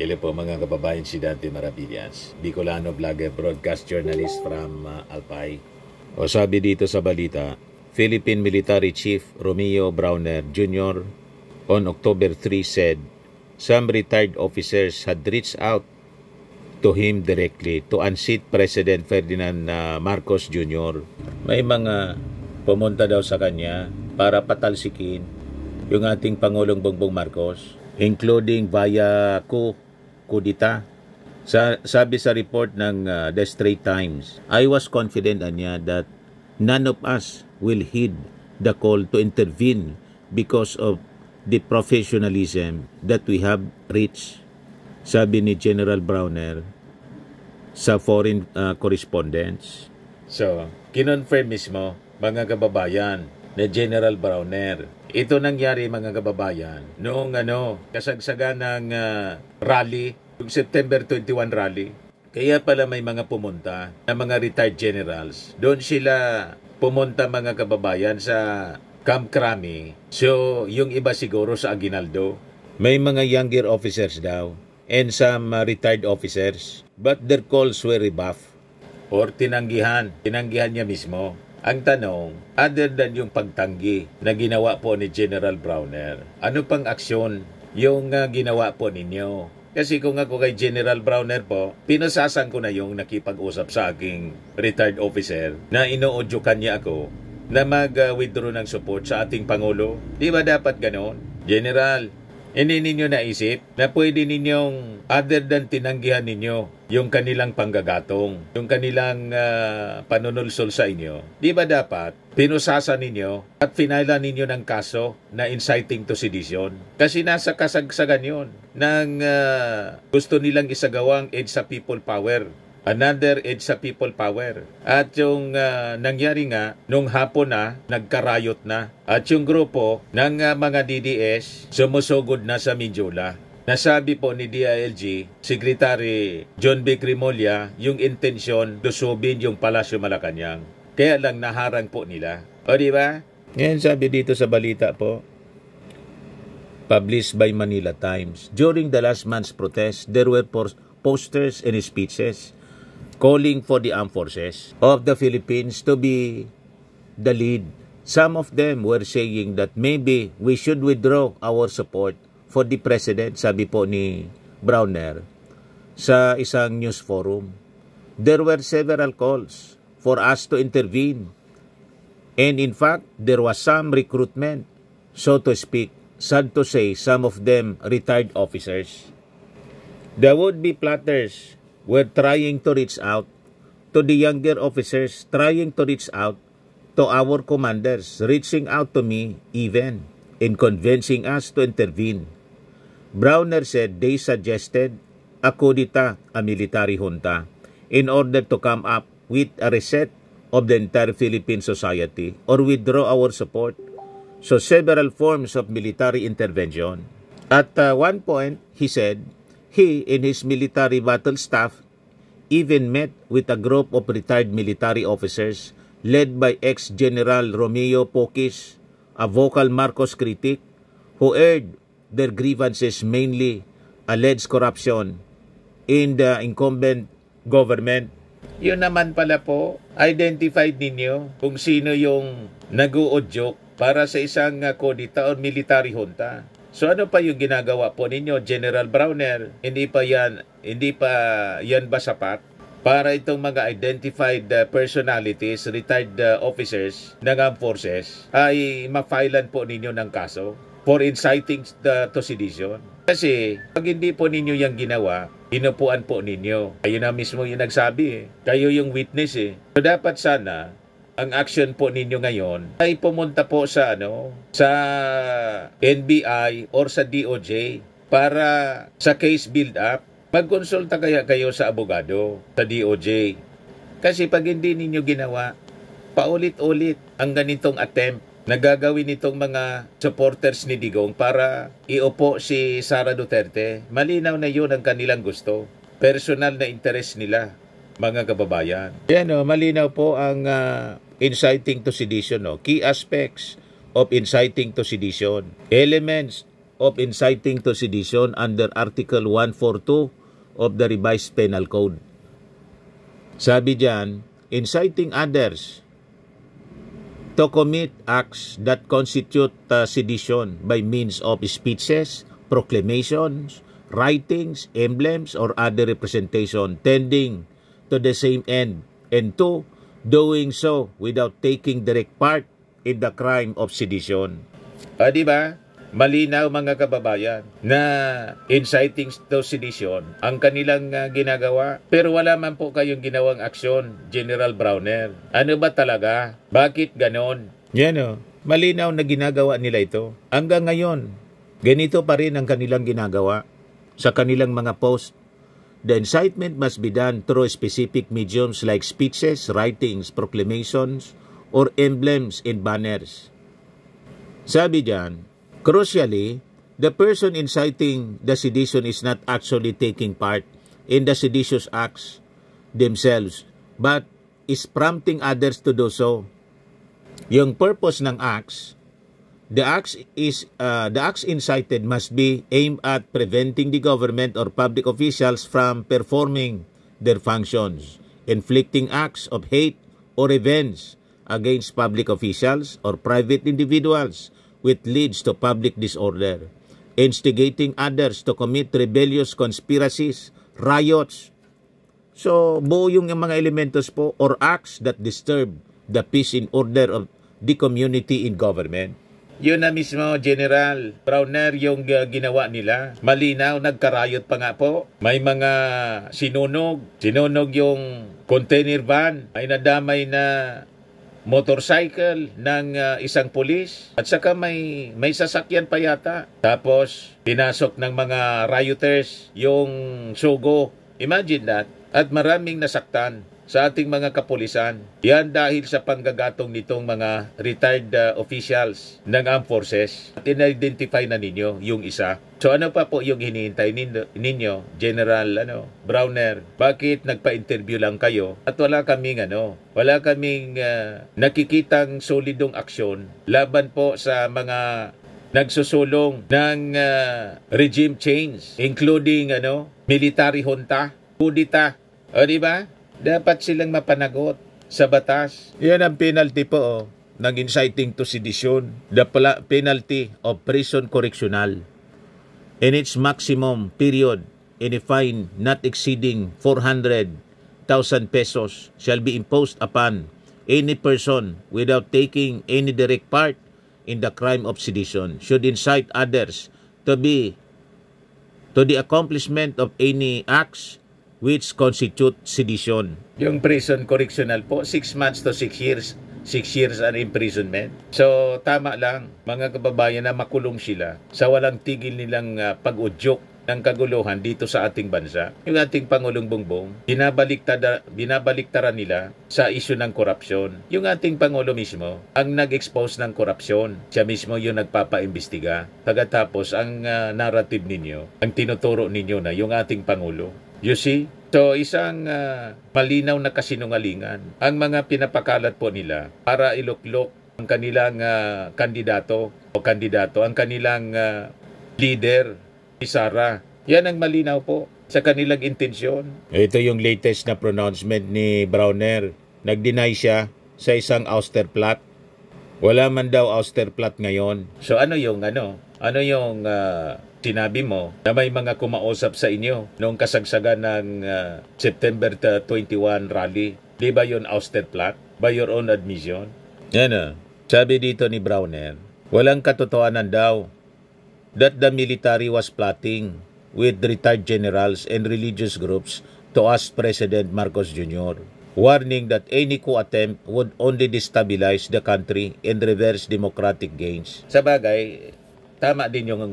Hello po mga kababayan, si Dante Maravillas, Bicolano vlogger, broadcast journalist from Alpay. O sabi dito sa balita, Philippine Military Chief Romeo Browner Jr. on October 3 said some retired officers had reached out to him directly to unseat President Ferdinand Marcos Jr. May mga pumunta daw sa kanya para patalsikin yung ating Pangulong Bongbong Marcos, including via kudita. Sabi sa report ng The Straits Times, I was confident anya that none of us will heed the call to intervene because of the professionalism that we have reached. Sabi ni General Browner sa foreign correspondence. So, kinonfirm mismo mga kababayan na General Browner. Ito nangyari mga kababayan noong kasagsagan ng rally, yung September 21 rally. Kaya pala may mga pumunta na mga retired generals. Doon sila pumunta mga kababayan sa Camp Crame. So, yung iba siguro sa Aguinaldo. May mga younger officers daw and some retired officers. But their calls were rebuffed or tinanggihan. Tinanggihan niya mismo. Ang tanong, other than yung pagtanggi na ginawa po ni General Browner, ano pang aksyon yung ginawa po ninyo? Kasi kung ako kay General Browner po, pinasasan ko na yung nakipag-usap sa aking retired officer na inuudyukan niya ako na mag-withdraw ng support sa ating Pangulo. Di ba dapat ganon? General, hindi ninyo naisip na pwede ninyong other than tinanggihan ninyo yung kanilang panggagatong, yung kanilang panunulsol sa inyo. Di ba dapat pinusasa ninyo at finala ninyo ng kaso na inciting to sedition? Kasi nasa kasagsagan yun ng gusto nilang isagawang EDSA People Power. Another EDSA People Power. At yung nangyari nga, nung hapon na, nagkarayot na. At yung grupo ng mga DDS, sumusugod na sa Mindiola. Nasabi po ni DILG, Secretary John B. Crimolia, yung intensyon, lusubin yung Palasyo Malacanang. Kaya lang naharang po nila. O di ba? Ngayon sabi dito sa balita po, published by Manila Times, during the last month's protest, there were posters and speeches calling for the armed forces of the Philippines to be the lead. Some of them were saying that maybe we should withdraw our support for the president, sabi po ni Browner sa isang news forum. There were several calls for us to intervene. And in fact, there was some recruitment, so to speak. Sad to say, some of them retired officers. The would-be plotters were trying to reach out to the younger officers, trying to reach out to our commanders, reaching out to me even in convincing us to intervene. Browner said they suggested a kudita, a military junta, in order to come up with a reset of the entire Philippine society or withdraw our support. So several forms of military intervention. At one point, he said, he and his military battle staff even met with a group of retired military officers led by ex-General Romeo Pocis, a vocal Marcos critic, who aired their grievances mainly alleged corruption in the incumbent government. Yun naman pala po, identified ninyo kung sino yung nag-uudyok para sa isang kudita o military junta. So ano pa yung ginagawa po ninyo, General Browner? Hindi pa yan ba sapat para itong mga identified personalities, retired officers ng armed forces ay ma-filean po ninyo ng kaso for inciting to sedition? Kasi pag hindi po ninyo yung ginawa, inupuan po ninyo. Kayo na mismo yung nagsabi Kayo yung witness So dapat sana ang action po ninyo ngayon ay pumunta po sa sa NBI or sa DOJ para sa case build up. Magkonsulta kaya kayo sa abogado sa DOJ. Kasi pag hindi ninyo ginawa, paulit-ulit ang ganitong attempt na gagawin nitong mga supporters ni Digong para iupo si Sara Duterte. Malinaw na yun ang kanilang gusto. Personal na interest nila, mga kababayan. Yan malinaw po ang inciting to sedition. Key aspects of inciting to sedition. Elements of inciting to sedition under Article 142 of the Revised Penal Code. Sabi diyan, inciting others to commit acts that constitute sedition by means of speeches, proclamations, writings, emblems, or other representation tending to the same end, and 2, doing so without taking direct part in the crime of sedition. Di ba? Malinaw mga kababayan na inciting to sedition ang kanilang ginagawa. Pero wala man po kayong ginawang aksyon, General Browner. Ano ba talaga? Bakit ganon? Yan o. Malinaw na ginagawa nila ito. Hanggang ngayon, ganito pa rin ang kanilang ginagawa sa kanilang mga post. The incitement must be done through specific mediums like speeches, writings, proclamations, or emblems in banners. Sabi diyan, crucially, the person inciting the sedition is not actually taking part in the seditious acts themselves, but is prompting others to do so. Yung purpose ng acts, the acts incited must be aimed at preventing the government or public officials from performing their functions, inflicting acts of hate or revenge against public officials or private individuals, which leads to public disorder, instigating others to commit rebellious conspiracies, riots. So, buo yung mga elementos po or acts that disturb the peace and order of the community in government. Yun na mismo, General Browner, yung ginawa nila. Malinaw, nagkarayot pa nga po. May mga sinunog yung container van, ay nadamay na motorcycle ng isang pulis at saka may sasakyan pa yata. Tapos pinasok ng mga rioters yung sugo. Imagine that. At maraming nasaktan sa ating mga kapulisan. Yan dahil sa panggagatong nitong mga retired officials ng armed forces. At in-identify na ninyo yung isa. So ano pa po yung hinihintay ninyo, General Browner? Bakit nagpa-interview lang kayo at wala kaming nakikitang solidong aksyon laban po sa mga nagsusulong ng regime change, including military junta, kudita. O di ba? Dapat silang mapanagot sa batas. Yan ang penalty po ng inciting to sedition. The penalty of prison correctional in its maximum period in a fine not exceeding 400,000 pesos shall be imposed upon any person without taking any direct part in the crime of sedition should incite others to the accomplishment of any acts which constitute sedition. Yung prison correctional po, 6 months to 6 years. 6 years an imprisonment. So, tama lang, mga kababayan, na makulong sila sa walang tigil nilang pag-udyok ng kaguluhan dito sa ating bansa. Yung ating Pangulong Bongbong, binabaliktaran nila sa isyu ng korupsyon. Yung ating Pangulo mismo, ang nag-expose ng korupsyon. Siya mismo yung nagpapaimbestiga. Pagkatapos, ang narrative ninyo, ang tinuturo ninyo na yung ating Pangulo. You see? So, isang malinaw na kasinungalingan ang mga pinapakalat po nila para iluklok ang kanilang kandidato, ang kanilang leader, si Sara. Yan ang malinaw po sa kanilang intensyon. Ito yung latest na pronouncement ni Browner. Nag-deny siya sa isang Austerplatte. Wala man daw Austerplatte ngayon. So ano yung sinabi mo na may mga kumausap sa inyo noong kasagsagan ng September 21 rally? Di ba yun Austerplatte? By your own admission? Yan sabi dito ni Browner, walang katotohanan daw that the military was plotting with retired generals and religious groups to oust President Marcos Jr., warning that any coup attempt would only destabilize the country and reverse democratic gains. Sa bagay, tama din yung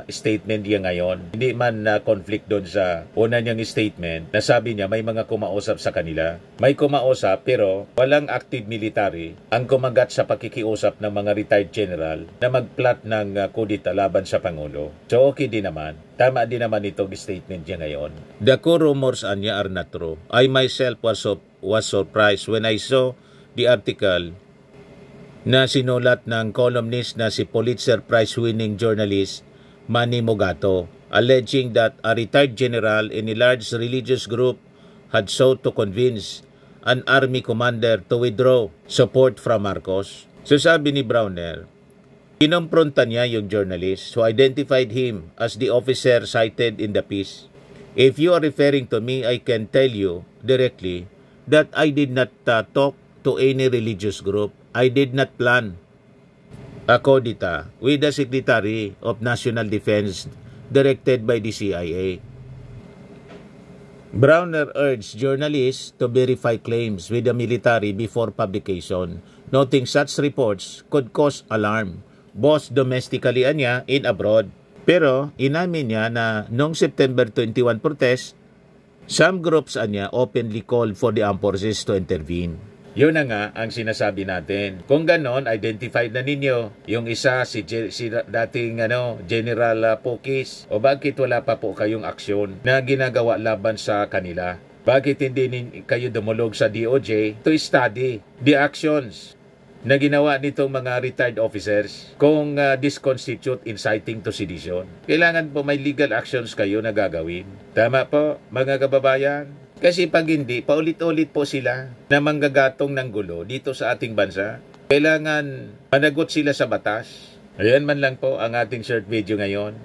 statement niya ngayon. Hindi man conflict doon sa una niyang statement na sabi niya may mga kumausap sa kanila. May kumausap pero walang active military ang kumagat sa pakikiusap ng mga retired general na magplot ng kudita laban sa Pangulo. So okay din naman. Tama din naman itong statement niya ngayon. The coup rumors anya are not true. I myself was surprised when I saw the article na sinulat ng columnist na si Pulitzer Prize winning journalist Manny Mogato, alleging that a retired general in a large religious group had sought to convince an army commander to withdraw support from Marcos. So sabi ni Browner, kinompronta niya yung journalist who identified him as the officer cited in the piece. If you are referring to me, I can tell you directly that I did not talk to any religious group. I did not plan a codita with the Secretary of National Defense directed by the CIA. Browner urged journalists to verify claims with the military before publication, noting such reports could cause alarm, both domestically and abroad. Pero inamin niya na noong September 21 protest, some groups openly called for the armed forces to intervene. Yun na nga ang sinasabi natin. Kung ganon, identified na ninyo yung isa, si dating General Pokis. O bakit wala pa po kayong aksyon na ginagawa laban sa kanila? Bakit hindi kayo dumulog sa DOJ to study the actions na ginawa nitong mga retired officers kung this constitute inciting to sedition? Kailangan po may legal actions kayo na gagawin. Tama po, mga kababayan? Kasi pag hindi, paulit-ulit po sila na manggagatong ng gulo dito sa ating bansa. Kailangan managot sila sa batas. Ayan man lang po ang ating short video ngayon.